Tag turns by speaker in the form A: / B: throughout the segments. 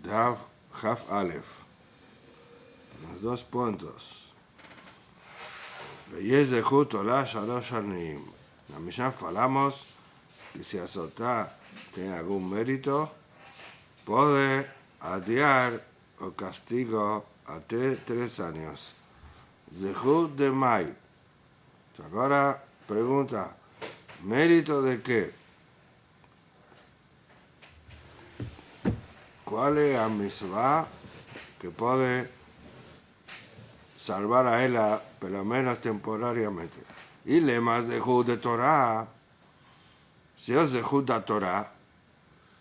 A: Dav Haf Aleph. Los 2 puntos. Veyezehut Torah Shalosh Shanim. En la Mishnah falamos que si Azotá tiene algún mérito, puede adiar o castigo hasta 3 años. Zehut de Mai. Ahora pregunta, ¿mérito de qué? ¿Cuál es la mitzvah que puede salvar a ella, por lo menos temporariamente? Y le más zehut de Torah, si es zehut de Torah,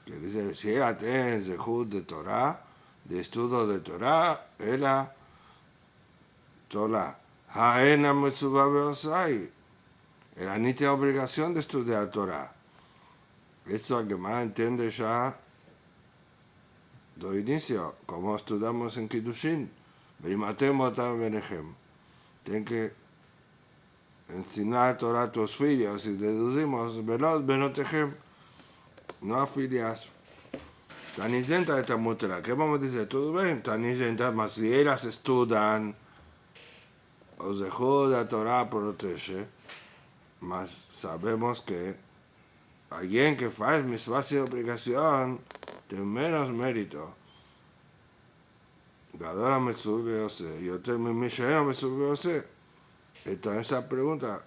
A: que dice, si ella tiene zehut de Torah, de estudio de Torah, ella, Torah, haena mitzvah beosai, ella ni tiene obligación de estudiar Torah. Esto que más entiende ya de inicio, como estudiamos en Kiddushin, tienen que enseñar Torah a tus hijos y deducimos, no a filias. Tanizenta esta mutera, ¿qué vamos a decir? Todo bien, Tanizenta, mas si ellas estudian, os dejó de Torah protege, mas sabemos que alguien que hace mitzvah sin obligación tiene menos mérito. Gadol Metzur Beose, yo termino mi Sheena Metzur Beose. Entonces esa pregunta,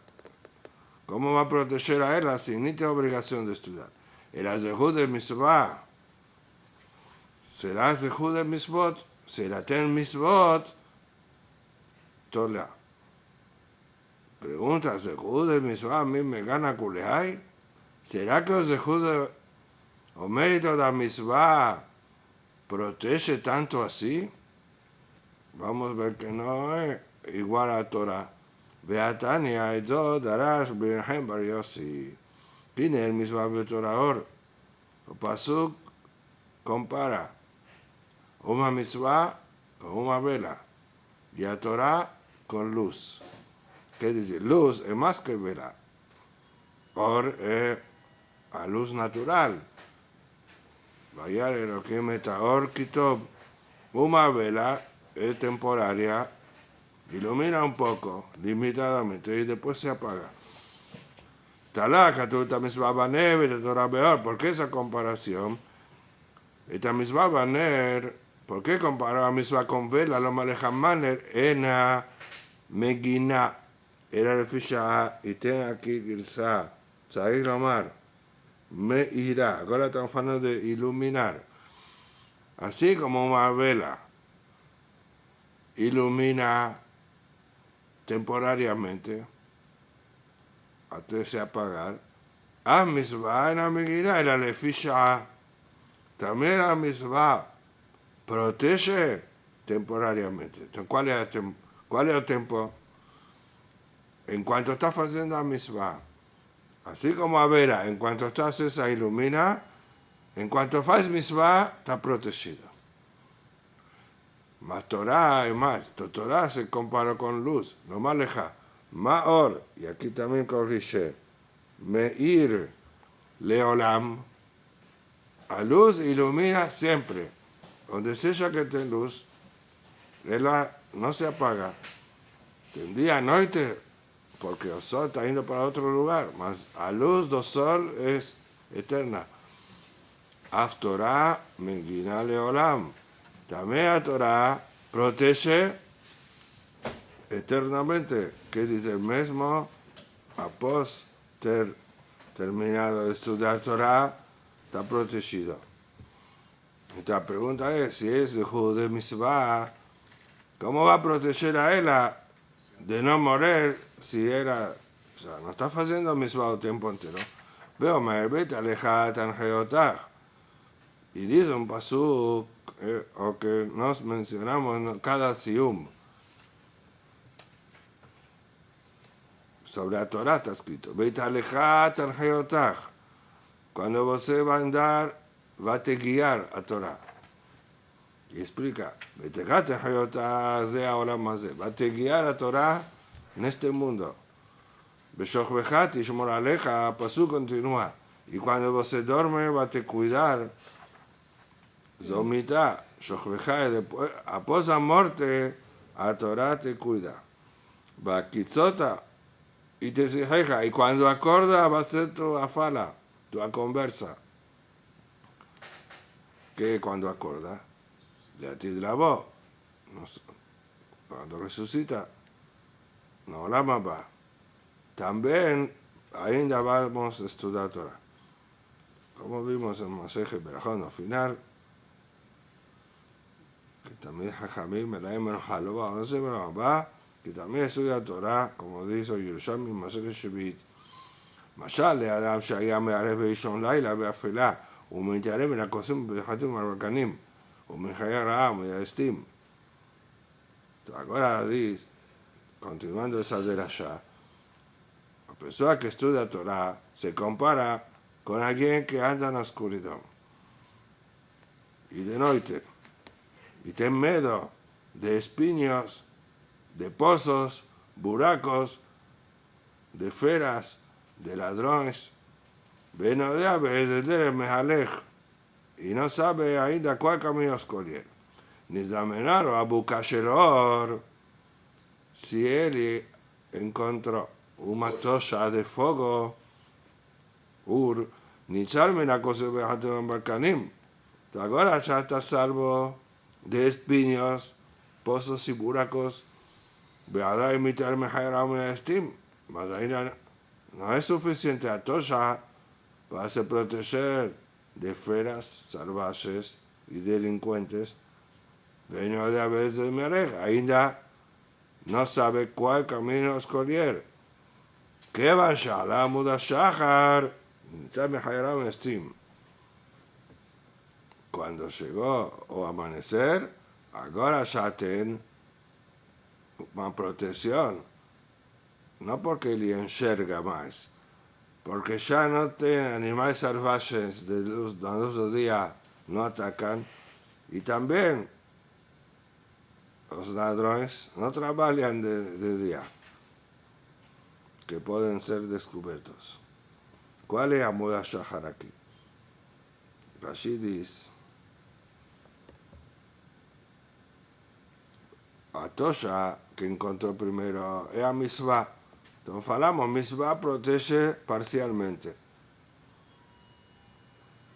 A: ¿cómo va a proteger a ella si ni tiene obligación de estudiar? El azehut de mitzvah, será azehut de mitzvot, si la tiene mitzvot, tola. Pregunta, azehut de mitzvah a mí me gana kulehai? ¿Será que el azehut de o mérito de la mitzvah protege tanto así? Vamos a ver que no es igual a Torah. Beatania y yo darás Birhem Bar Yossi. Tiene el mismo Torah or. O Pasuk compara una mitzvah con una vela y a Torah con luz. ¿Qué dice? Luz es más que vela. Or es a luz natural. Vaya lo que meta or kitob. Una vela es temporaria, ilumina un poco, limitadamente, y después se apaga. Talaka, tú esta misma baner, de Torah Beor. ¿Por qué esa comparación? Esta misma baner, ¿por qué comparar la misma con vela? Lo manejan maner, ena, megina, era el fisha, y tiene aquí gilsa, Saí Romar, me irá. Ahora estamos hablando de iluminar. Así como una vela ilumina temporariamente hasta se apagar. A misvah en la megilá, la lefisha, también la misvah protege temporariamente. Entonces, ¿cuál es el tiempo? En cuanto está haciendo la misvah, así como a vera, en cuanto está se ilumina, en cuanto hace misvah, está protegido. Más Torah y más. Torah se compara con luz. No más leja. Maor. Y aquí también corrige. Meir leolam. A luz ilumina siempre. Donde sea que esté luz, ella no se apaga. Tendría noche, porque el sol está yendo para otro lugar. Mas a luz del sol es eterna. Af Torah mengina leolam. También a Torah protege eternamente, que dice el mismo, após ter terminado de estudiar Torah, está protegido. Esta la pregunta es, si es zehut de mitzvah, ¿cómo va a proteger a ella de no morir si era, o sea, no está haciendo mitzvah el tiempo entero? Veo, me vete alejada tan geotaj. Y dice un pasuk, o que nos mencionamos en cada sium. Sobre la Torah está escrito, vete alejat al geotaj. Cuando você va a andar, va a te guiar a Torah. Y explica, vete alejat al geotaj, ze ahora más va a te guiar a Torah en este mundo. Beshochbechat y shmor aleja, pasuk continúa. Y cuando você duerme, va a te cuidar. Zomita, Shochveja, después, após la muerte, a Torah te cuida. Baquitzota, y te sijeja, y cuando acorda va a ser tu afala, tu conversa. Que cuando acorda, le atidrabó, cuando resucita, no la va. También, ainda vamos a estudiar Torah. Como vimos en Maseje Berajón, al final, que también Jajamim, Melaim, Menojaloba, no sé, va, que también estudia Torah, como dice Yerushalmi, Maseje Shevit. משל לאדם שהיה מערב באישון לילה באפלה ומתערב מן הכוסים ובחתים ומרקנים ומחיי רעה ומייסטים. Agora dice, continuando esa derasha, la persona que estudia Torah se compara con alguien que anda en la oscuridad y de noche y tiene miedo de espinos, de pozos, buracos, de feras, de ladrones, Benodea Bezeder Mehalech, y no sabe ainda cuál camino escoger. Ni examinar a Bukasheror, si él encontró una tosha de fuego, ni salme la cosa de Hatem Balkanim. Ahora ya está salvo de espinos, pozos y buracos, Beadá imitar Meharam y Estim, mas ainda no es suficiente a tosha para se proteger de feras salvajes y delincuentes. Venio de vez de Merech, ainda no sabe cuál camino escoger. Que vaya a la muda shachar, sabe Hayram Estim. Cuando llegó o amanecer, ahora ya tiene una protección. No porque le enxerga más, porque ya no tiene animales salvajes de luz del día, no atacan, y también los ladrones no trabajan de día, que pueden ser descubiertos. ¿Cuál es Amuda Shahar aquí? Rashi dice, a Tosha que encontró primero es a Mitzvah. Entonces falamos, Mitzvah protege parcialmente.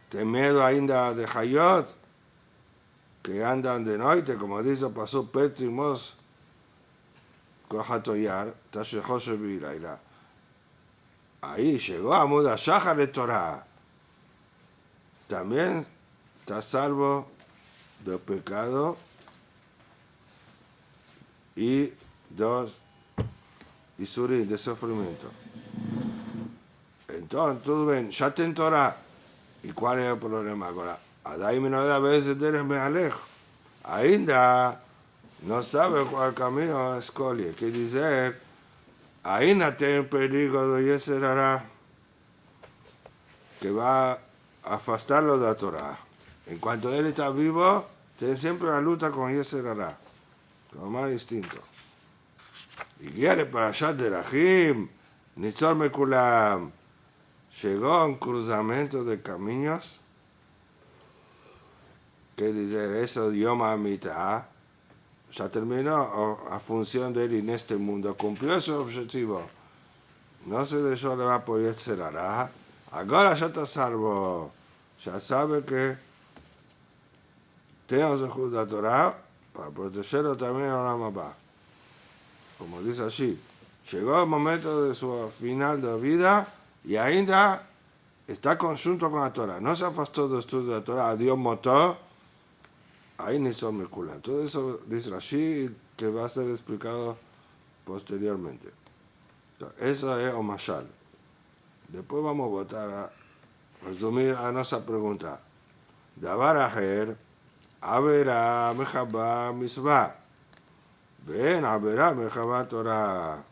A: Ten miedo ainda de Hayot, que andan de noche, como dice, pasó Petri Mos, Kohatoyar, Tashehoshe Bilaila. Ahí llegó a Muda Shachar de Torah. También está salvo del pecado y dos Isurim de sufrimiento. Entonces, tú ven, ya te Torah. ¿Y cuál es el problema ahora? Adaim no da veces eres me alejo. Ainda no sabe cuál camino escoger. Quiere decir, ainda tiene peligro de Yetzer Hara, que va a afastarlo de la Torah. En cuanto él está vivo, tiene siempre la lucha con Yetzer Hara, con mal instinto. Y quiere para allá de Rahim, Nitzor Mekulam. Llegó a un cruzamiento de caminos, que dice eso, Yom HaMitah, ya terminó a función de él en este mundo, cumplió su objetivo, no se dejó llevar por Yetzer Hara, ahora ya está salvo, ya sabe que tenemos el Judá Torah para protegerlo también a la mamá. Como dice así, llegó el momento de su final de vida y ainda está conjunto con la Torah. No se afastó del estudio de la Torah, a Dios motor, ahí ni son mercula. Todo eso dice Rashi, que va a ser explicado posteriormente. Entonces, eso es Omashal. Después vamos a votar a resumir a nuestra pregunta. Davar aher, Avera, Mejabá, Misvah. Ven, Avera, Mejabá, Torah.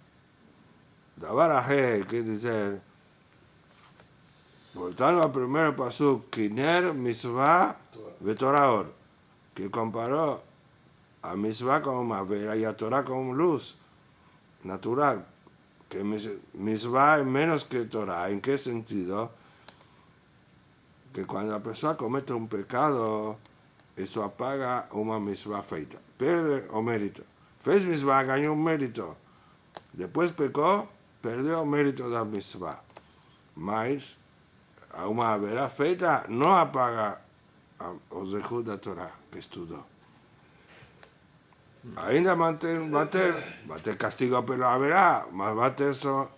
A: Davar aher, quiere decir, voltando al primer pasuk, Kiner, Misvah, Vetoraor, que comparó a Misvah con Avera y a Torah con luz natural, que Misvah es menos que Torah. ¿En qué sentido? Que cuando la persona comete un pecado, eso apaga uma mitzvah feita. Pierde o mérito. Fez mitzvah, ganhou mérito. Depois pecou, perdeu o mérito da mitzvah. Mas uma haverá feita não apaga o zehut da Torá que estudou. Ainda vai ter castigo pela haverá, mas vai ter só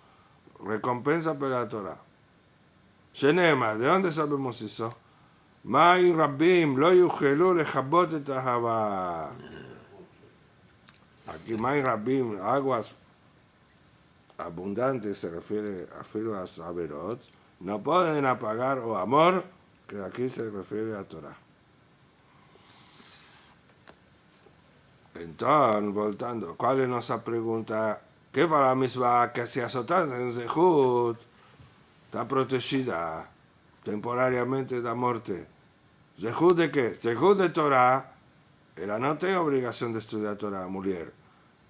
A: recompensa pela Torá. Shenemar, ¿de dónde sabemos eso? Mayim Rabbim lo yuchelu lechabot et ahava. Aquí Mayim Rabbim, aguas abundantes, se refiere a las averot, no pueden apagar o amor, que aquí se refiere a Torah. Entonces, voltando, ¿cuál es nuestra pregunta? ¿Qué va la misma que si azotas en Zehut? Está protegida temporariamente de la muerte. ¿Zehut de qué? Zehut de Torah. Ella no tiene obligación de estudiar Torah, mujer.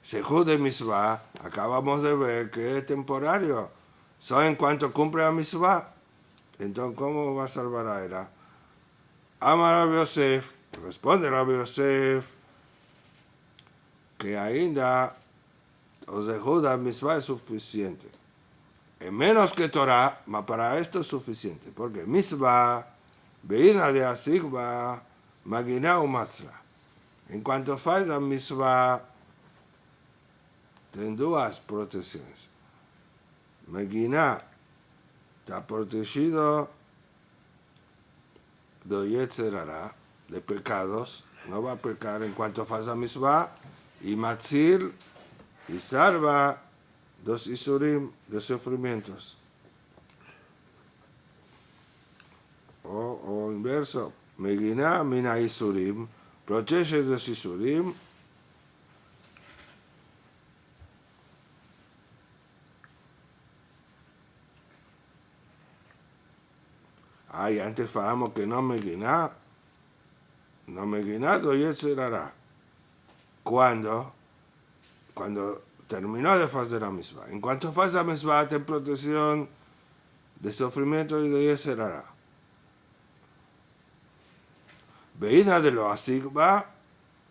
A: Zehut de Mitzvah, acabamos de ver que es temporario. Solo en cuanto cumple la Mitzvah. Entonces, ¿cómo va a salvar a ella? Ama Rabbi Yosef, responde Rabbi Yosef, que ainda o Zehut de Mitzvah es suficiente. En menos que Torah, mas para esto es suficiente. Porque Mitzvah, Beina de Asigba, Magina o Matzla. En cuanto faz a Mitzvah, tem duas proteções. Magina está protegido do Yetzer Hara, de pecados, no va a pecar en cuanto faz a Mitzvah, y Matzil y salva dos isurim, de sufrimientos. O inverso, Megina mina isurim, protege dos isurim, y antes falamos que no Megina do Yetzer Hara. Cuando terminó de hacer la misma. En cuanto hace la misma, tiene protección de sufrimiento y de Yetzer Hara. Veída de lo asigba,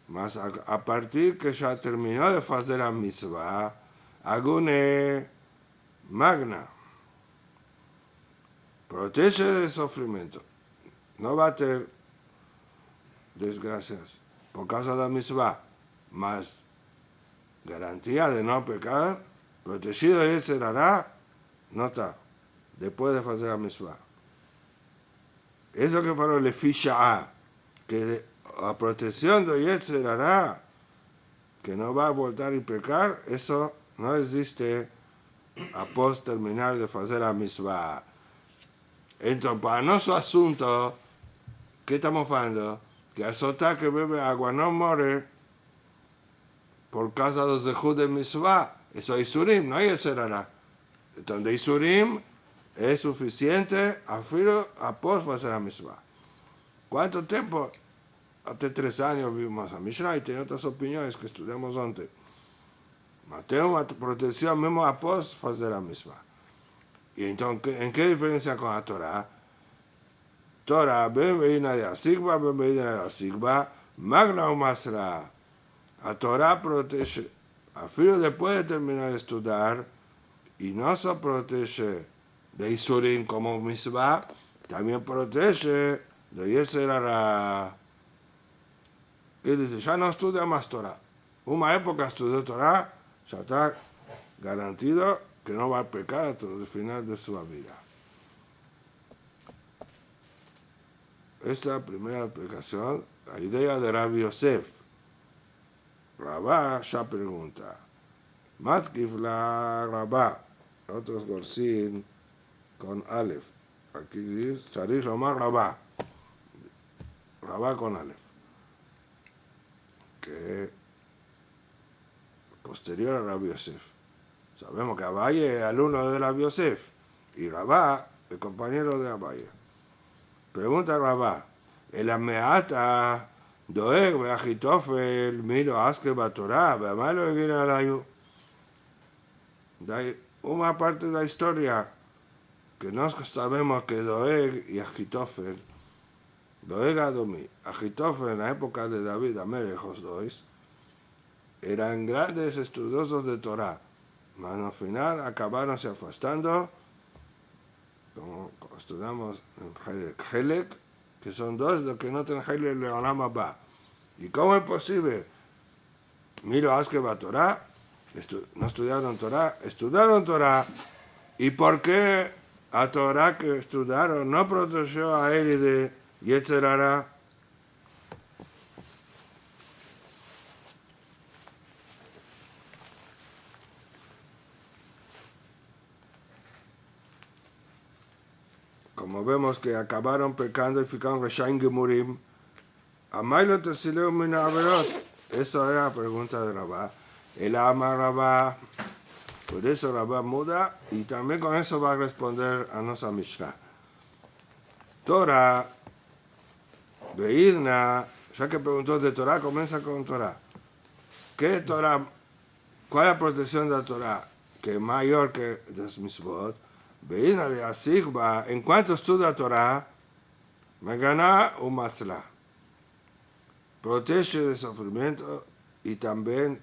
A: mas a partir que ya terminó de hacer la misma, agune magna. Protege del sufrimiento. No va a tener desgracias por causa de la misma, mas garantía de no pecar, protegido de Yetzer Hara, no está, después de hacer la misma. Eso que faló le ficha que la protección de Yetzer Hara, que no va a voltar y pecar, eso no existe após terminar de hacer la misma. Entonces, para nuestro asunto, ¿qué estamos haciendo? Que el sotá que bebe agua no muere por causa de los zehut de Mitzvah. Eso es Isurim, no hay Yetzer Hara. Entonces, Isurim es suficiente a filo a pos hacer la Mitzvah. ¿Cuánto tiempo? Hace 3 años vimos a Mishnah y tiene otras opiniones que estudiamos antes. Tenemos una protección mismo a pos hacer la Mitzvah. Y entonces, ¿en qué diferencia con la Torah? Torah, ben veina de Asigba, ben veina de Asigba, magna o masra. La Torah protege, a filo después de terminar de estudiar, y no solo protege de Isurim como Mitzvah, también protege de Yetzer Hara. Que dice, ya no estudia más Torah. Una época estudió Torah, ya está garantido que no va a pecar hasta el final de su vida. Esa es la primera explicación, la idea de Rabbi Yosef. Rabá ya pregunta, Matkif la Rabá, otros Gorsin con Aleph. Aquí dice, Sarich Lomar Rabá. Rabá con Aleph. Que posterior a Rabbi Yosef. Sabemos que Abaye es alumno de Rabbi Yosef y Rabá el compañero de Abaye. Pregunta Rabá, el ameata doeg beachitofel miro aske batorá, beamalo egina alayu. Hay una parte de la historia que no sabemos que Doeg y Achitofel Doeg Adomí, Agitofel en la época de David, Amelech, los dos, eran grandes estudiosos de Torah, mas al final acabaron se afastando, como estudiamos en Helek, que son dos los que no tienen Helek Leolam Abba. ¿Y cómo es posible? Miro Askeba Torah, no estudiaron Torah, ¿y por qué a Torah que estudiaron no protegió a él de Yetzer Hara? Como vemos que acabaron pecando y ficaron Reshaim Gemurim, Amailo Tesileu Min Averot. Eso era la pregunta de Rabá. El ama Rabá. Por eso Rabá muda y también con eso va a responder a nuestra Mishnah. Torah, Beidna, ya que preguntó de Torah, comienza con Torah. ¿Qué Torah? ¿Cuál es la protección de la Torah? Que es mayor que de los Mitzvot. Beidna de Asigba, en cuanto estudia Torah, me gana un Matzlah. Protege del sufrimiento y también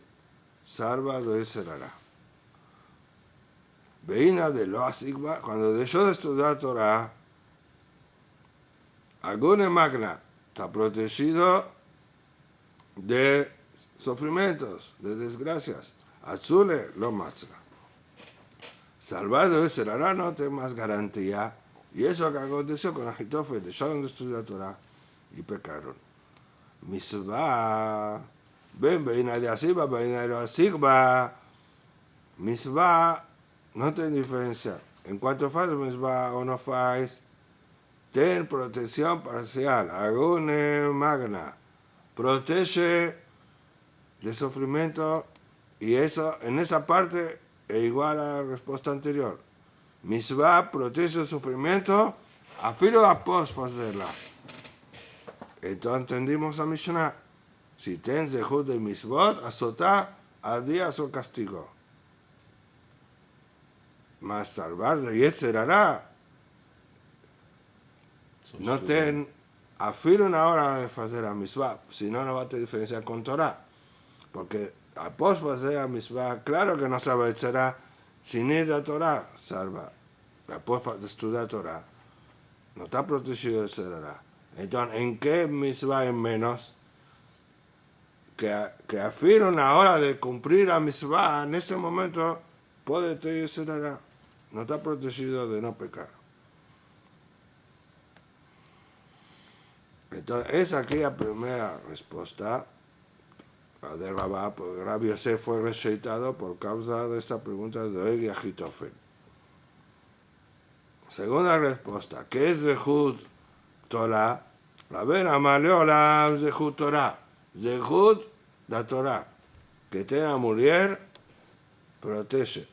A: salva de Yetzer Hara. Beina de lo asigba, cuando dejó de estudiar Torah, Agune Magna está protegido de sufrimientos, de desgracias. Azule lo Matzlah. Salvar de Yetzer Hara no tiene más garantía. Y eso que aconteció con Agitofel, dejaron de estudiar Torah y pecaron. Misvah, ven, beina de asigba, beina de lo asigba. Misvah no tiene diferencia. En cuanto faz misvah o no faz, ten protección parcial. Agune magna. Protege de sufrimiento. Y eso, en esa parte, es igual a la respuesta anterior. Misvah protege el sufrimiento, afilo após hacerla. Entonces entendimos a Mishnah. Si ten zehut de misvot, azotá, al día su castigo. Mas salvar de Yetzer Hara, no ten afilo una hora de hacer a misvah, si no, no va a tener diferencia con Torah. Porque após hacer a misvah, claro que no sabe Yetzer Hara, sin ir a Torah, salva. Após de estudiar Torah, no está protegido de Yetzer Hara. Entonces, ¿en qué misvah es menos? Que afirma una hora de cumplir a misvah, en ese momento puede tener Yetzer Hara. No está protegido de no pecar. Entonces, esa aquí la primera respuesta la de Rabá, porque Rabbi Yosef fue rejeitado por causa de esa pregunta de Doeg y Agitofel. Segunda respuesta, ¿qué es Zehut Torah? Rabén Amaleola Zehut Torah. Zehut da Torah. Que tenga mujer, protege.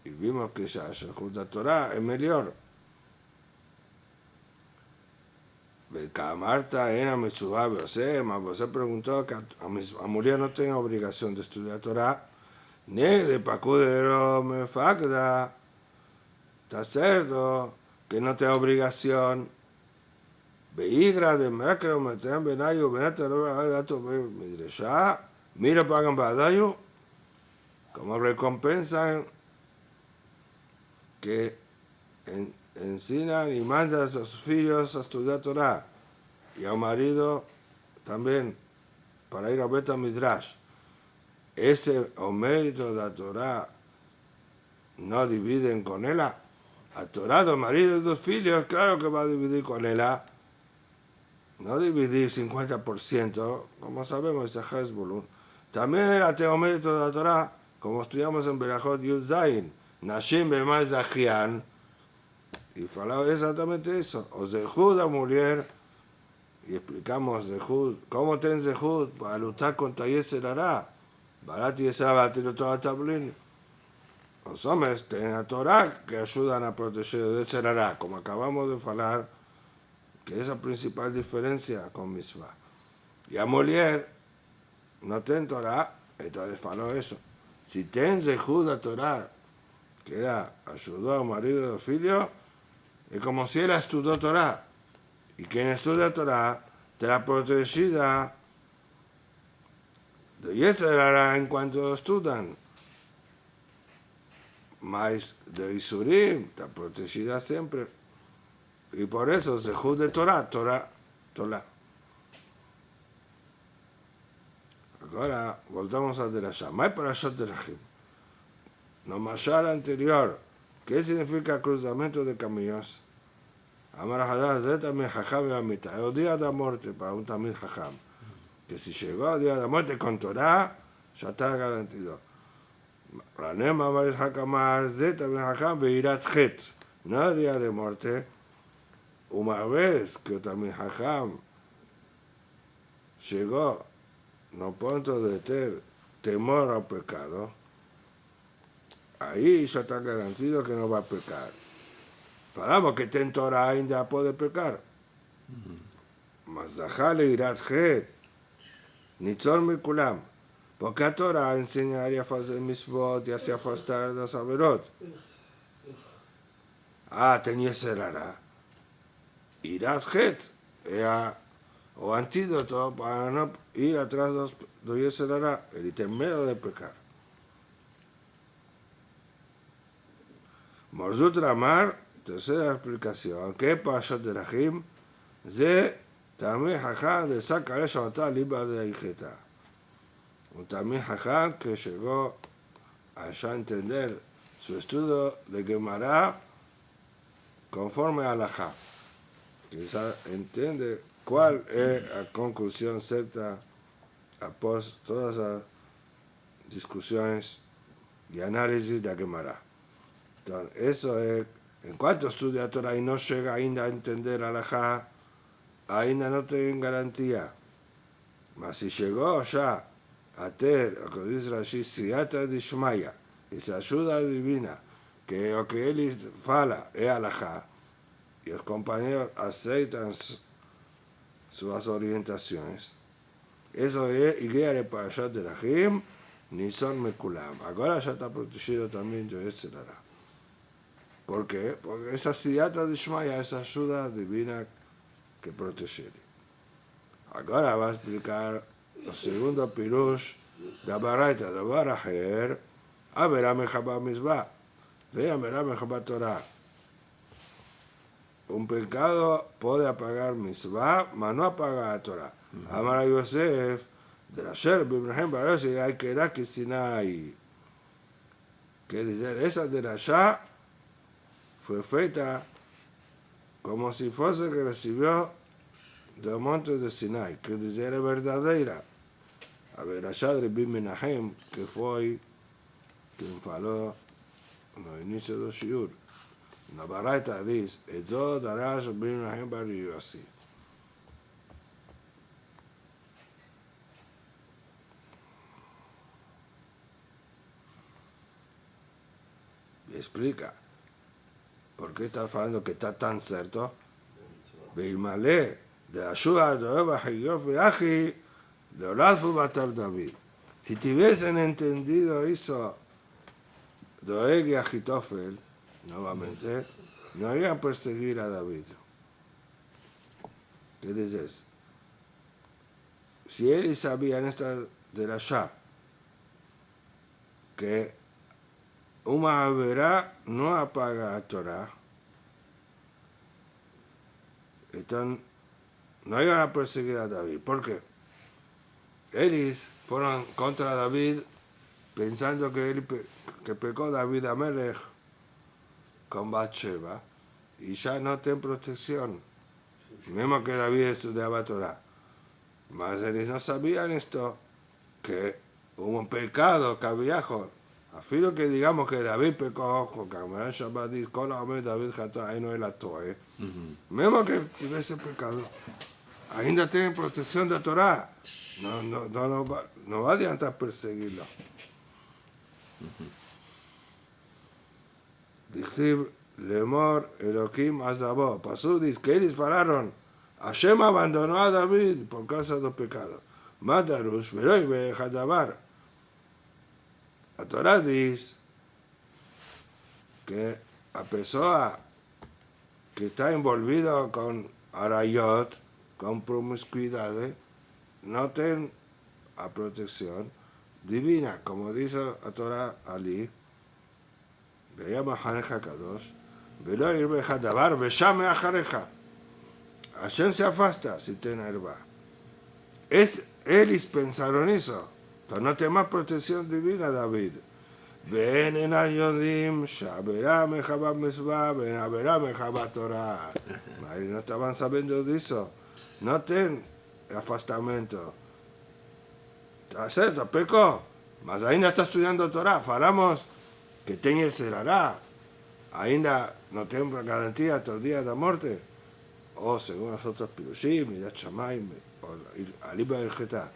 A: Y vimos que ya Zehut da Torah es mejor. Marta era Mitzvah José, mas José preguntó que a mujer no tiene obligación de estudiar Torah, ni de pacudero me facda. Está cierto que no tiene obligación. Beigra de Macro, Matean Benayo, Benata, Dato Midresha, mira pagan Badayo, como recompensan que enseñan y mandan a sus hijos a estudiar Torah y al marido también para ir a Beta Midrash. Ese o mérito de la Torah no dividen con ella. A Torah, el marido de tus hijos, claro que va a dividir con ella. No dividir 50%, como sabemos, es Hezbollah. También era mérito de la Torah, como estudiamos en Berajot Yud Zayin, Nashim Bemay Zachian. Y falaba exactamente eso. O Zehut a mujer, y explicamos Zehut, cómo ten Zehut para luchar contra Yetzer Hara. Barat Yetzer Hara, toda tablín. Los hombres tienen a Torah que ayudan a proteger de Yetzer Hara, como acabamos de hablar, que es la principal diferencia con Misvah. Y a mujer no ten Torah, entonces faló eso. Si ten Zehut a Torah, que era ayudó a marido de filio, es como si él estudió Torah. Y quien estudia Torah estará protegida de Yetzer Hara en cuanto estudian. Mas de Isurim está protegida siempre. Y por eso se juzga Torah. Agora voltamos a Derashá. Mai Parashat Derachim. No mashal anterior. ¿Qué significa cruzamiento de caminos? Amar Hadar Zé también Jajam y Amita. El día de la muerte para un Tamid Jajam. Que si llegó el día de la muerte con Torah, ya está garantido. Ranem Amar Hakamar Zé también Jajam Beirat Het. No el día de muerte. Una vez que también Jajam llegó no punto de tener temor al pecado, ahí ya está garantido que no va a pecar. Falamos que ten Torah ainda puede pecar. Mas Zahale Irat Het, Nitzor Mikulam, porque a Torah enseñaría a hacer misbot y a se afastar de las averot. Tenía Yetzer Hara. Irat Het era o antídoto para no ir atrás de Yetzer Hara, el temor de pecar. Morzut Ramar, tercera explicación, que Parashat Derachim, זה תלמיד חכם דסקה לשעותה ליבה דהיכתה. Un también Jajam que llegó a ya entender su estudio de Gemara conforme a Halajá. Quizá entiende cuál es la conclusión cierta após todas las discusiones y análisis de Gemara. Entonces, eso es, en cuanto estudia Torah y no llega ainda a entender Halajá, ainda no tiene garantía. Mas si llegó ya a tener, lo que dice Rashi, Siyata Dishmaya, esa ayuda divina, que lo que él fala es Halajá, y los compañeros aceitan sus orientaciones, eso es Igea de Parashat Derachim, Nitzor Mekulam. Ahora ya está protegido también de Yetzer Hara. ¿Por qué? Porque esa Siyata Dishmaya, esa ayuda divina que protege. Ahora va a explicar el segundo pirush de Abaraita de Barajer, Averá Mejabá Mizbah, Averá Mejabá Torah. Un pecado puede apagar Mizbah, mas no apaga a Torah. Amar a Yosef, de la Sher, Bibrahem Barosh, y hay que ir aquí Sinai. Que dice, esa de la Shah fue feita como si fuese que recibió del monte de Sinai, que dice era verdadera. A ver, allá de Rabbi Menahem, que fue quien faló en el inicio del shiur. Na Baraita dice, Ezo darash Rabbi Menahem bar Yossi. Y explica, ¿por qué está falando que está tan cierto? Beilmalé, de ayuda de Eva Hayof y Aji, de Olazfu Batar David. Si tuviesen entendido eso, Doeg y Agitofel, nuevamente, no iban a perseguir a David. ¿Qué dices? Si él sabía en esta de la Shah que una verá no apaga a Torah, entonces no iban a perseguir a David. ¿Por qué? Ellos fueron contra David pensando que pecó David Amelech con Bathsheba y ya no tiene protección. Mismo que David estudiaba Torah. Mas ellos no sabían esto, que hubo un pecado que había. Afilo que digamos que David pecó, porque Amaran Shabbat dice, con la hombre David Jatá, ahí no es la Torah. Mismo que tuviese pecado, ainda tienen protección de Torah. No va a adiantar perseguirlo. Dice, Lemor Elohim Azabó. Pasó, dice que ellos falaron, Hashem abandonó a David por causa del pecado. Madarush, Veloy Bejadabar. La Torah dice que a pesar que está envolvido con arayot, con promiscuidad, no tienen a protección divina, como dice la Torah Ali, veía Mahaneja Kadosh, velo irbeja davar, veshame ajareja. Hashem se afasta si tiene herba. Ellos pensaron eso, pero no tiene más protección divina, David. Ven en ayodim, shabera mejaba mesba, ven a verá mejaba Torah. No estaban sabiendo de eso. No tienen afastamiento. Está certo, pecó. Mas ainda está estudiando Torah. Falamos que tiene serará. Ainda no tiene garantía todo el día de la muerte. O según los otros pirushim, Mirat Shamayim, o Aliba del Geta.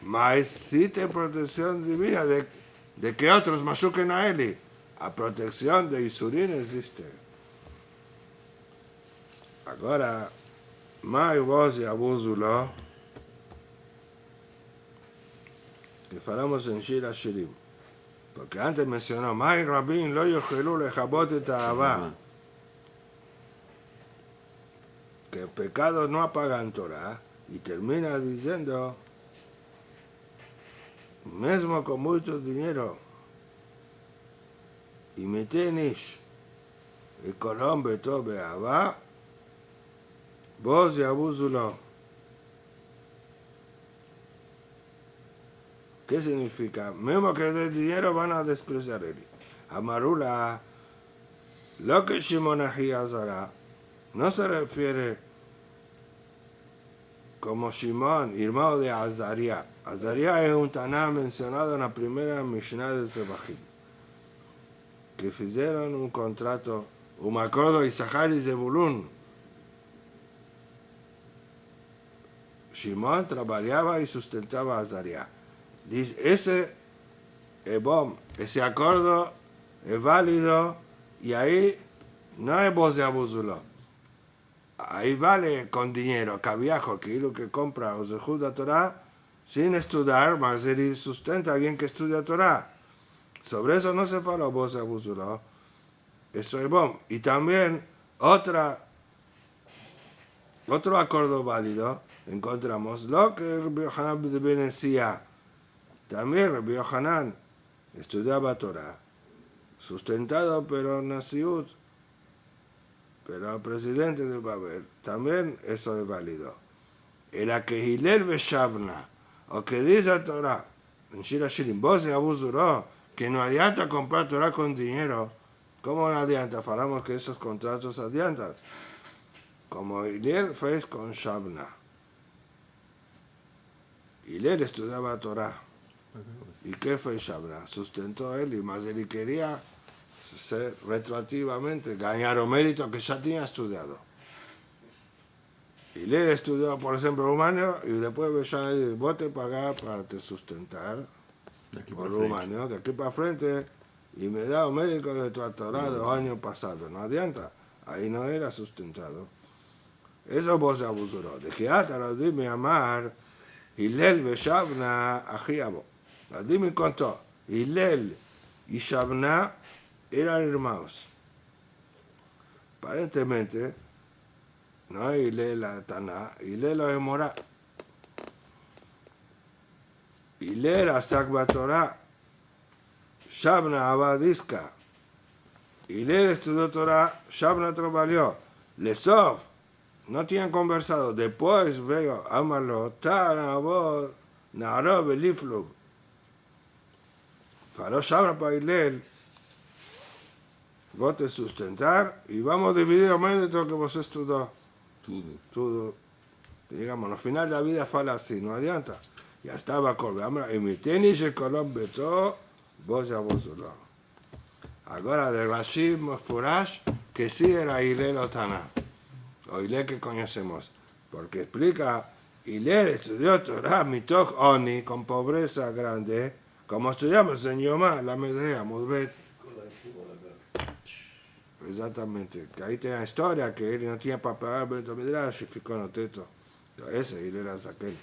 A: Mas sí tiene protección divina de que otros machuquen a él. A protección de Isurín existe. Agora, mai voz e abuso lá, que falamos em Shir Hashirim. Porque antes mencionó, mai rabin lo yochelu lechabot et ahavá. Que pecados no apagan Torah. Y termina diciendo, mesmo con mucho dinero, y me tenish, y con hombre todo behavá, vos y abuso lo. ¿Qué significa? Mismo que de dinero van a despreciar él. Amarula, lo que Shimon Ahi Azara, no se refiere como Shimon, hermano de Azaria. Azaria es un taná mencionado en la primera Mishnah de Zebachim, que hicieron un contrato, un acuerdo Isachar y Zebulun. Shimon trabajaba y sustentaba a Azaria. Dice, ese acuerdo es válido y ahí no es voz de abuso. Ahí vale con dinero, caviajo, que es lo que compra o se juzga Torah sin estudiar, más él sustenta a alguien que estudia Torah. Sobre eso no se fala voz de abuso. Eso es bom. Y también otro acuerdo válido encontramos lo que Rabbi Yohanan de Benecia. También Rabbi Yohanan estudiaba Torah, sustentado pero Nasiut, pero presidente de Babel. También eso es válido. El que Hillel Beshabna, o que dice a Torah, en Shir Hashirim, vos y abuso, que no adianta comprar Torah con dinero. ¿Cómo no adianta? Falamos que esos contratos adiantan. Como Hillel fez con Shabna. Hillel estudiaba Torah. ¿Y qué fue Shabna? Sustentó él y más él quería retroactivamente ganar un mérito que ya tenía estudiado. Hillel estudió, por ejemplo, humano y después vos te pagás para te sustentar por humano, de aquí para frente, y me da un médico de tu Torah del año pasado. No adianta, ahí no era sustentado. Eso vos abusó. De que lo dime amar, Hillel Beshabna Ajiabo. Así me contó, Hillel y Shabna eran hermanos. Aparentemente, no es Hillel la Taná, Hillel lo es Morá. Hillel Asak Batorá, Shabna Abadiska. Hillel estudió Torah, Shabna trabajó. Lesof, no tenían conversado. Después veo, Amarlo, Tanabot, Narob, Eliflub. Faló Shabna para Hillel, vos te sustentar y vamos a dividir el mérito que vos estudió. Todo. Digamos, al final de la vida fala así, no adianta. Ya estaba con y mi tenis y colón beto, vos ya vos solo. Ahora de Rashi Mofurash, que sí era Hillel o Taná, o Hillel que conocemos, porque explica, Hillel estudió Torah, mitoch oni, con pobreza grande, como estudiamos en Yomá, la Medea, Mudbet. Exactamente, que ahí tiene la historia, que él no tenía para pagar Beto Midrash y ficó en el teto. Ese Hillel es aquel.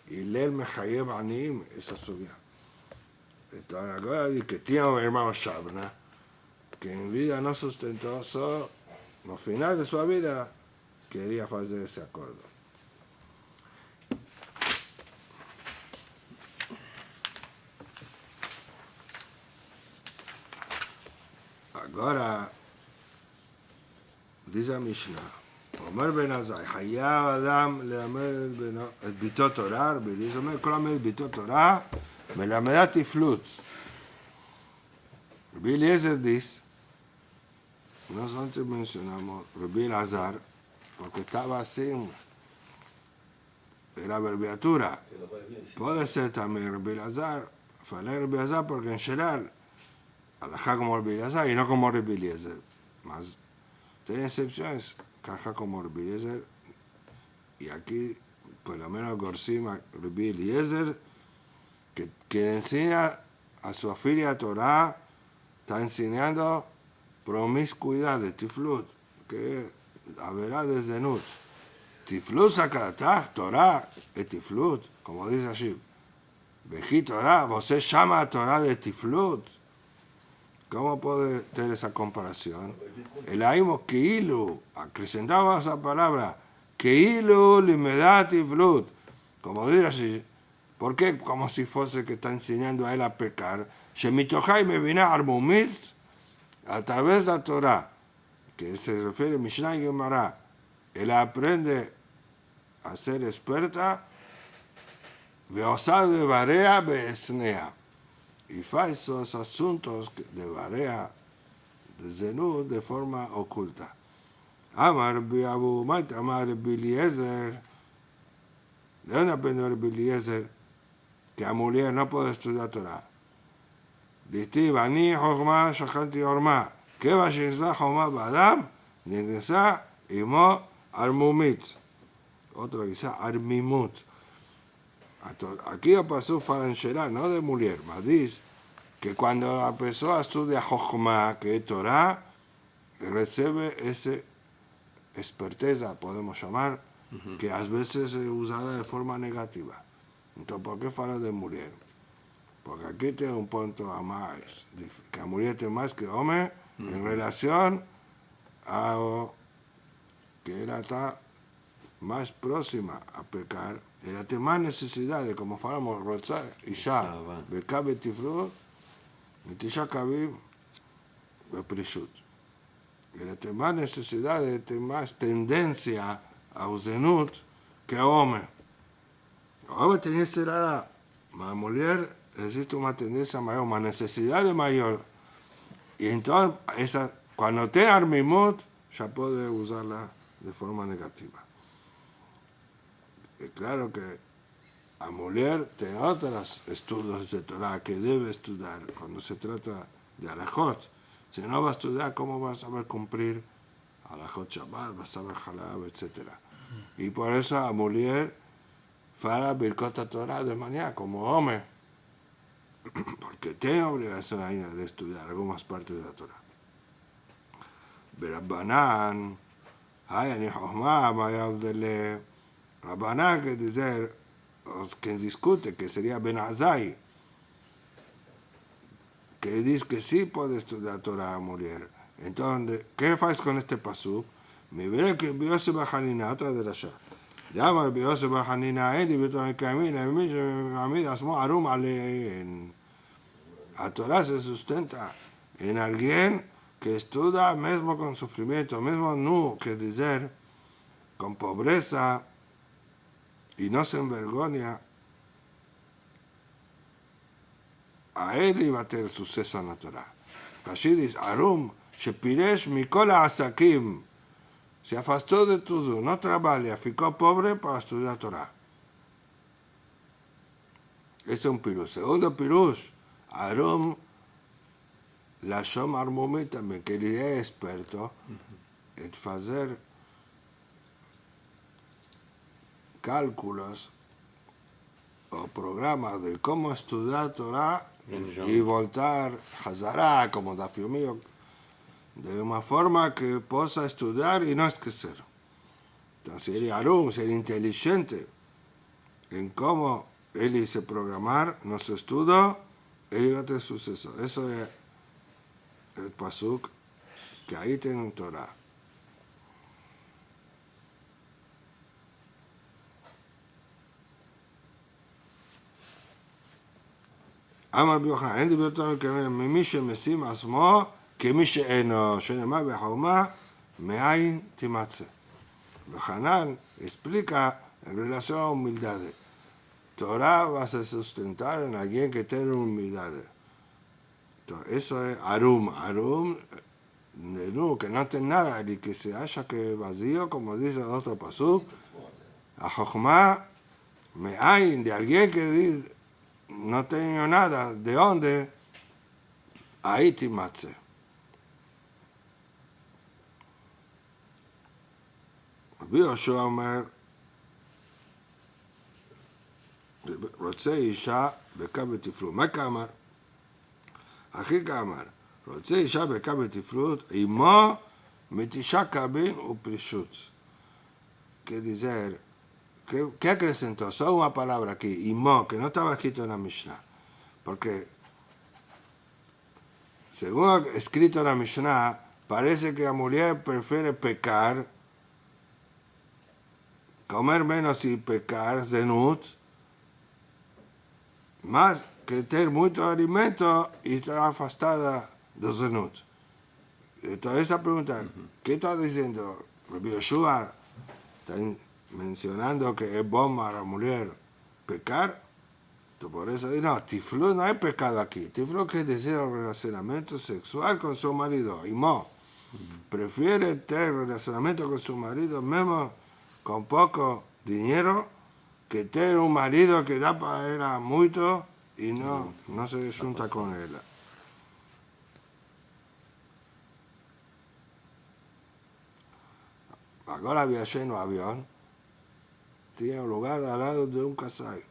A: Hillel Mechayev Anim, esa subía. Entonces ahora dice que tiene un hermano Shabna, que en vida no sustentó, al final de su vida quería hacer ese acuerdo. Agora, dice a Mishnah, אומר בן עזאי, חייב אדם ללמד את ביתו תורה, רבי אליעזר אומר, כל המלמד ביתו תורה, מלמדה תפלות. Rabbi Eliezer dice, nosotros mencionamos Rabbi Elazar, porque estaba así, era abreviatura. Puede ser también Rabbi Elazar, falé Rabbi Elazar porque en general, alajá como Rabbi Elazar y no como Rabbi Eliezer. Más, tiene excepciones, caja como Rabbi Eliezer, y aquí, por lo menos, Gorsim, Rabbi Eliezer, que le enseña a su afiliada Torah, está enseñando promiscuidad de tiflut, que habrá desde Nut. Tiflut sacaratá, Torah es tiflut, como dice allí. Vejí Torah, vos llama a Torah de tiflut. ¿Cómo puede tener esa comparación? El aimo keilu, acrecentaba esa palabra, keilu limedat tiflut, como dice allí. ¿Por qué? Como si fuese que está enseñando a él a pecar. Shemitochai me vine armumit a través de la Torah, que se refiere a Mishnah y Gemara. Él aprende a ser experta, veosad de barea beesnea, y fa esos asuntos de barea, de zenut, de forma oculta. Amar bi Abu Mait, Amar bi Eliezer, ¿de dónde aprendió Rabbi Eliezer que a mujer no puede estudiar Torah? דכתיב, אני חוכמה שכנתי עורמה, כיוון שנכנסה חוכמה באדם, נכנסה עמו ערמומית. Otra dice armimut. Aquí el pasú fala en Shera, no de mujer, mas dice que cuando empezó a estudiar Jochma, que es Torah, recibe esa experteza, podemos llamar, que a veces es usada de forma negativa. Entonces, ¿por qué fala de mujer? Porque aquí tiene un punto a más, que la mujer tiene más que hombre en relación a que ella está más próxima a pecar, ella tiene más necesidad de, como falamos, rozar, Isha, Beká betifrut, Tisha Kabib, Beprishut. Ella tiene más necesidad, tiene más tendencia a usenut que hombre. Hombre tiene que ser la mujer. Existe una tendencia mayor, una necesidad de mayor. Y entonces, cuando te armimut, ya puede usarla de forma negativa. Y claro que la mujer tiene otros estudios de Torah que debe estudiar cuando se trata de alajot. Si no va a estudiar, ¿cómo va a saber cumplir alajot Shabbat, va a saber halab, etc.? Y por eso la mujer fará birkot Torah de mañana como hombre. Porque tiene obligación ahí de estudiar algunas partes de la Torah. Rabbanán, hay Jochma, de Rabbanán que dice, que discute, que sería Ben Azai, que dice que sí puede estudiar Torah a mujer. Entonces, ¿qué haces con este pasuk? Me veré que Rabbi Yosef bar Hanina, otra de la Shah. llama Rabbi Yosef bar Hanina, y בתור הקיימים, מי שמעמיד עצמו ערום עליהן. La Torah se sustenta en alguien que estudia mismo con sufrimiento, mismo no, que decir, con pobreza y no se envergüenza. A él iba a tener suceso en la Torah. Así dice, Arum, shepiresh mikol ha'asakim, se afastó de todo, no trabaja, ficó pobre para estudiar Torah. Ese es un pirush. Segundo pirush, Arum, la Shom Armumit también, que él es experto en hacer cálculos o programas de cómo estudiar Torah y voltar Hazara, como Dafio mío, de una forma que pueda estudiar y no esquecer. Entonces, el Arum, ser inteligente en cómo él hizo programar nuestro estudio, él iba a tener suceso. Eso es el pasuk que ahí tiene en Torah. אמר רבי יוחנן, אין דברי תורה כנראה ממי שמשים עצמו כמי שאינו, שנאמר בחוכמה, מאין תימצא. וחנן explica en relación a humildad. Torah vas a sustentar en alguien que tiene humildad. Entonces, eso es arum. Arum, que no tiene nada, y que se haya que vacío, como dice el otro pasuk. A Jochma, me'ain, de alguien que dice, no tengo nada, ¿de dónde? Ahí timatze. רבי יהושע אומר, רוצה אישה בקה בתפלות. מה כאמר? הכי כאמר, רוצה אישה בקה בתפלות, עמו מתישה קבין ופרישות. ¿Qué dice? ¿Qué acrecentó? Solo una palabra aquí, imo, que no estaba escrito en la Mishnah. Porque, según escrito en la Mishnah, parece que la mujer prefiere pecar, comer menos y pecar, zenut, más que tener mucho alimento y estar afastada de zenut. Entonces esa pregunta, ¿qué está diciendo? Rabbi Yoshua está mencionando que es bomba a la mujer pecar. Entonces por eso dice, no, tiflut no hay pecado aquí. Tiflut quiere decir el relacionamiento sexual con su marido. Imo prefiere tener relacionamiento con su marido mismo con poco dinero, que tener un marido que da para él mucho y no se junta con él. Ahora viajé en un avión, tenía un lugar al lado de un casal,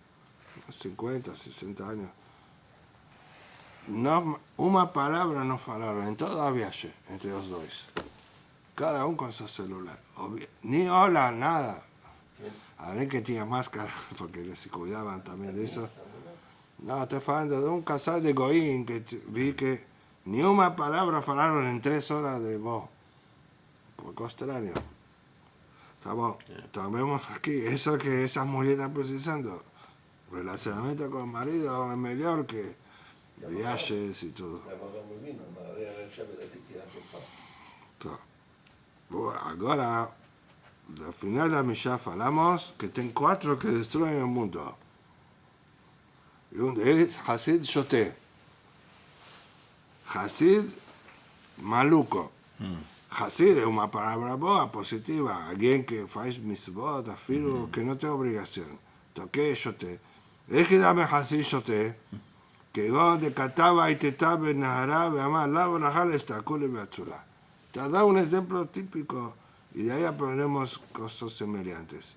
A: 50, 60 años. No, una palabra no hablaron en todo el viaje entre los dos. Cada uno con su celular. Ni hola, nada. Alguien que tenía máscara, porque se cuidaban también de eso. No, estoy hablando de un casal de Goín que vi que ni una palabra hablaron en 3 horas de voz. Un poco extraño. Tomemos aquí eso que esas mujeres están precisando. Relacionamiento con el marido es mejor que viajes y todo. Ahora, al final de la Mishnah hablamos que ten 4 que destruyen el mundo. Y uno de ellos es Hasid Shoté. Hasid maluco. Hasid es una palabra boa, positiva. Alguien que hace mitzvot, afilo, que no tiene obligación. Toqué Shoté. Dame Hasid Shoté. Que donde cataba y tetaba en Nahara, veamos, la borajal está cule beatzula. Te ha dado un ejemplo típico y de ahí aprendemos cosas semejantes.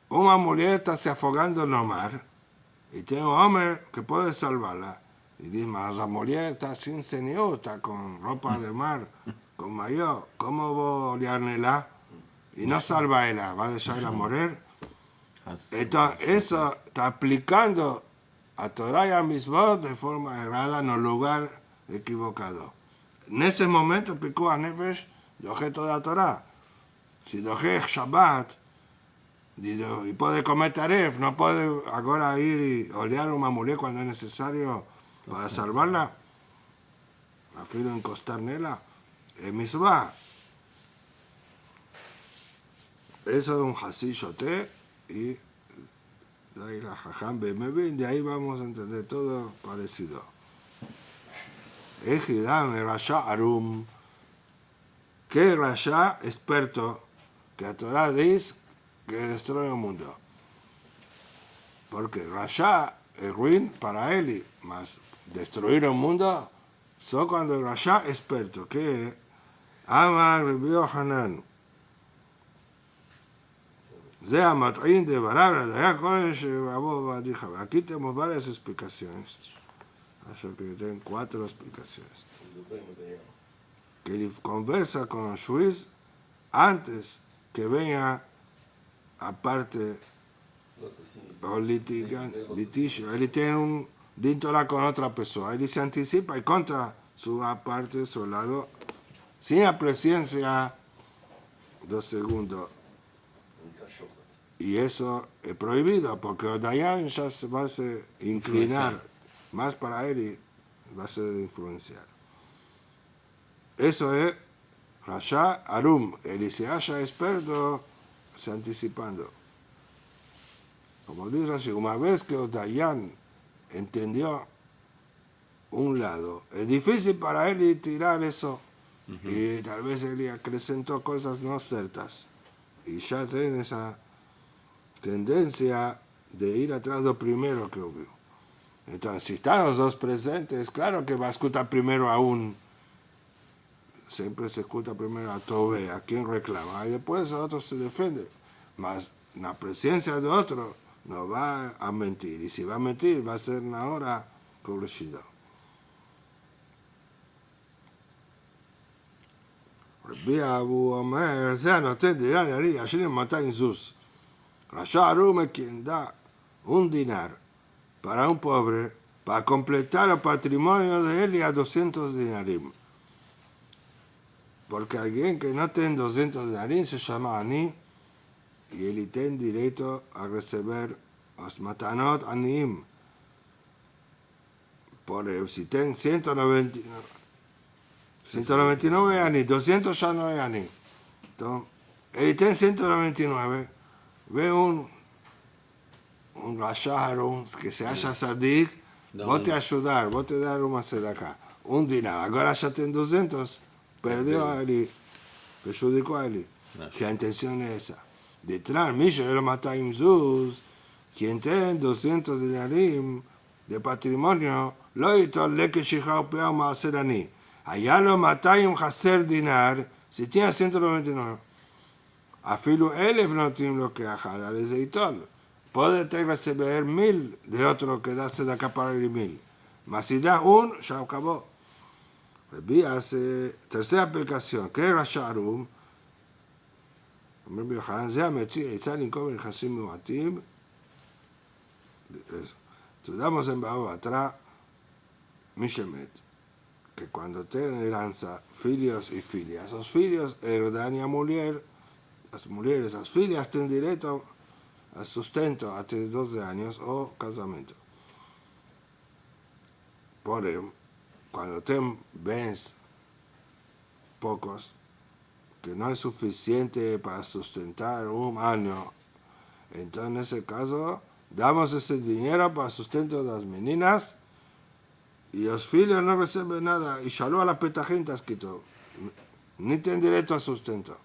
A: Una mujer está se afogando en el mar y tiene un hombre que puede salvarla. Y dice, mas la mujer está sin señor, está con ropa de mar, con maillot. ¿Cómo voy a liárnela? Y no salva a ella, va a dejarla morir. Entonces, eso está aplicando a Torah y a Mitzvot de forma errada en el lugar equivocado. En ese momento, Pikuach Nefesh, dejé toda la Torah. Si dejé Shabbat, y puede comer taref, no puede ahora ir y olear una mujer cuando es necesario para salvarla, a fin de encostar en ella. Es Mitzvah. Eso es un Hasid Shoté. Y de ahí la Jajam Bemevin, de ahí vamos a entender todo parecido. Ejidam, el Rasha Arum, que Rasha experto, que a Torah dice que destruye el mundo. Porque Rasha es ruin para él, mas destruir el mundo, solo cuando el Rasha experto, que Amar Rabbi Yohanan. זה המטעין דבריו, היה קודש ועבור ועדיך. Aquí tenemos varias explicaciones. Acho que tienen 4 explicaciones. Que él conversa con el juez antes que venga aparte o litigio. Él tiene un díntola con otra persona. Él se anticipa y contra su parte, su lado, sin la presencia 2 segundos. Y eso es prohibido, porque el Dayan ya se va a inclinar más para él y va a ser influenciar. Eso es Rasha Arum, el se haya experto, se anticipando. Como dice Rashi, una vez que el Dayan entendió un lado, es difícil para él tirar eso. Y tal vez él acrecentó cosas no ciertas. Y ya tiene esa tendencia de ir atrás de lo primero que hubo. Entonces, si están los dos presentes, claro que va a escuchar primero a un, siempre se escucha primero a Tobe, a quien reclama, y después a otro se defiende. Mas la presencia de otro no va a mentir, y si va a mentir, va a ser una hora corregida. Rabbi Abu Omer, זה הנותן דירה ירי, השני 200 זוז. רשע ערום es quien da un dinar para un pobre, para completar el patrimonio de él y a 200 dinarim. Porque alguien que no tiene 200 dinarim se llama Ani y él tiene derecho a recibir los matanot Aniim. Por si tiene 199 Ani, 200 ya no es Ani. Entonces, él tiene 199, ve un Rasharon que se haya sadik, vos te ayudar, vos te dar una acá, un dinar. Ahora ya tiene 200, perdió a él, perjudicó a él. Si la intención es esa. Detrás, Misha era Matayim Zuz, quien tiene 200 dinarim de patrimonio, lo hizo le que Shihao Peao Maaser Ani. Allá lo Matayim Haser dinar, si tiene 199. Afilu Elef no tiene lo que ajada, les editó. Puede recibir 1000 de otro que darse de acá para el 1000. Mas si da un, ya acabó. Rabbi hace tercera aplicación, que es Rasharum. Rabbi Yohanan זה המציע עצה לנקום בנכסים מועטים. Estudiamos en Baba atrás, Mishemet, que cuando tienen heranza, filios y filias, los filios heredan a mujer, las mujeres, las filias tienen derecho al sustento hasta 12 años o casamiento. Por ejemplo, cuando tienen bienes pocos, que no es suficiente para sustentar un año, entonces en ese caso damos ese dinero para el sustento de las meninas y los filios no reciben nada. Y shaló a la petajinta escrito, ni tienen derecho al sustento.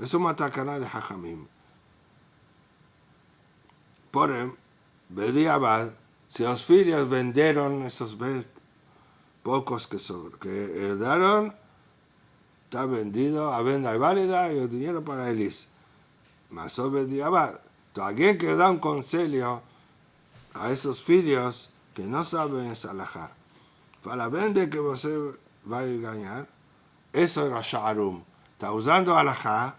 A: Eso mata a de Jajamim. Por ejemplo, Bediabad, si los filios vendieron esos pocos que heredaron, está vendido a venda y válida y el dinero para Elis. Mas sobre Bediabad, alguien que da un consejo a esos filios que no saben esa alajá, para vender que usted va a ganar, eso es Rasharum. Está usando alajá,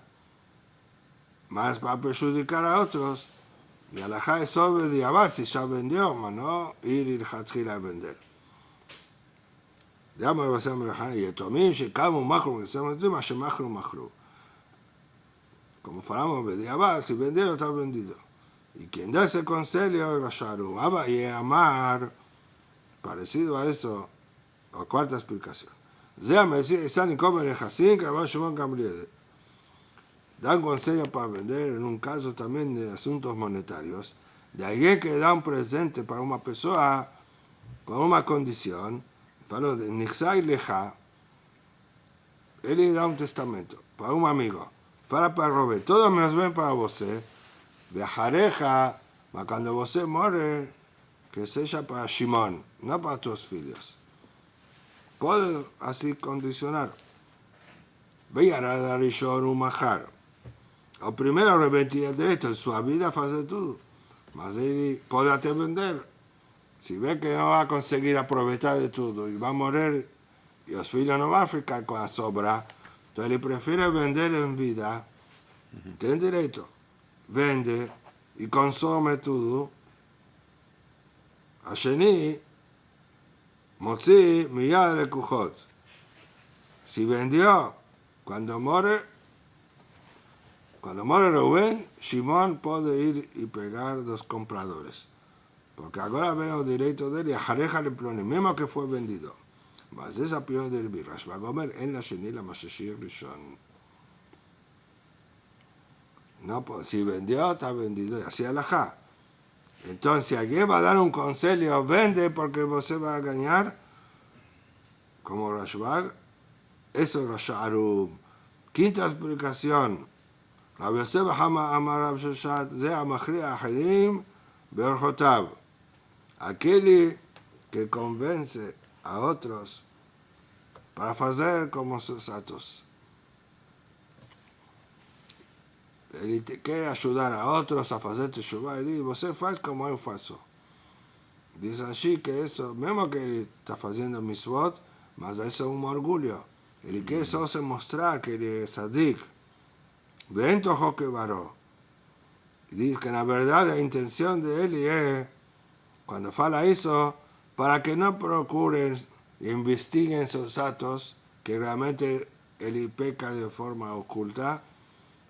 A: más para perjudicar a otros. Y alajá es sobre Diabá si ya vendió, mas no ir a vender. Digamos que va a ser alajá, y etomim, shekamu, machru, que se llama shemachru, machru. Como falamos de Diabá, si vendieron, está vendido. Y quien da ese consejo es Rasharum. Abba y Amar, parecido a eso, la cuarta explicación. Zea me decía, Isani come en el Hasin, que va a Shimon Gamliel. Dan consejo para vender en un caso también de asuntos monetarios, de alguien que da un presente para una persona con una condición, faló de Nixai Leja, él le da un testamento para un amigo, para Robert, todos me ven para vos, viajareja, cuando vos muere, que sea para Shimon, no para tus hijos. Puede así condicionar. Vean a dar un majar. O primero revertir el derecho, en su vida hace todo. Mas él puede vender. Si ve que no va a conseguir aprovechar de todo y va a morir, y los hijos no van a ficar con la sobra, entonces él prefiere vender en vida, tiene derecho, vende y consume todo. השני מוציא מיד לקוחות. Si vendió, cuando muere, Cuando muere Rubén, Shimón puede ir y pegar los compradores. Porque ahora veo derecho de él y a Jareja le plone, mismo que fue vendido. Mas esa opinión del Rash va Gomer en la Shenila Mashashir Rishon. No, pues si vendió, está vendido. Y así alajá. Entonces, si alguien va a dar un consejo, vende porque usted va a ganar, como Rashbag, eso es Rasharum. Quinta explicación. Rabbi Yosef Hama Amar Rav Shoshat, Ze Amachri Ahirim Beorjotav. Aquel que convence a otros para hacer como sus actos. Ele quer ajudar a otros a fazer teshuvah, ele diz, você faz como eu faço. Diz assim que isso, mesmo que ele está fazendo mitzvot, mas isso é um orgulho. Ele quer só se mostrar que ele é sadik. Vem toho que varó. Diz que na verdade a intenção dele é, quando fala isso, para que não procurem e investiguem seus atos, que realmente ele peca de forma oculta.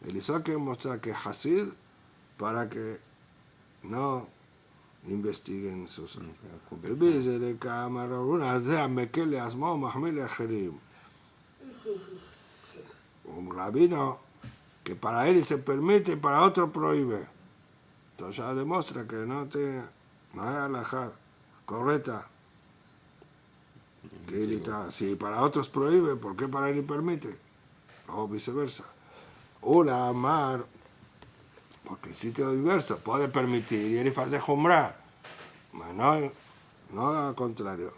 A: Ele só quer mostrar que é Hasid para que não investiguem sus atos. וזה לכמה רבונה, הזה המקל לעצמו ומחמיא לאחרים. Un rabino que para él se permite y para otro prohíbe. Entonces ya demuestra que no hay alajá correcta. Que él está, si para otros prohíbe, ¿por qué para él permite? O viceversa. Una amar, porque el sitio diverso puede permitir y él hace jumra, pero no al contrario.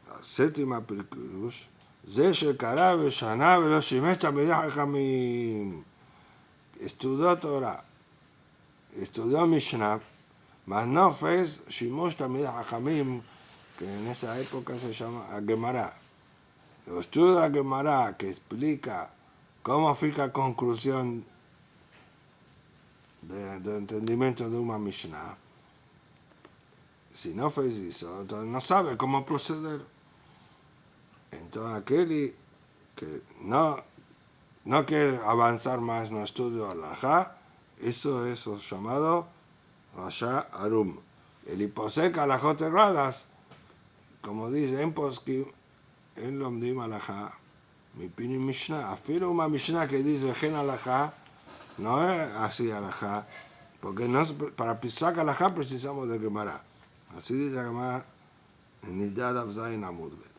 A: La séptima pirush, זה שקרא ושנה ולא שימש תלמידי חכמים. Estudió Torah, estudió Mishnah, mas no fez שימוש תלמידי חכמים, que en esa época se llama Gemara. El estudio de Gemara que explica cómo fica conclusión de entendimiento de una Mishnah. Si no fez eso, entonces no sabe cómo proceder. Entonces aquel que no quiere avanzar más en el estudio de Alajá, eso es llamado Rasha Arum. El hiposeca alajot erradas, como dice en Poskim, en Lomdim Alajá, mi pini Mishnah, afilo una Mishnah que dice Vejen Alajá, no es así Alajá, porque para pisar Alajá precisamos de Gemara. Así dice la Gemara en Nidad Avzayin Amud Bet.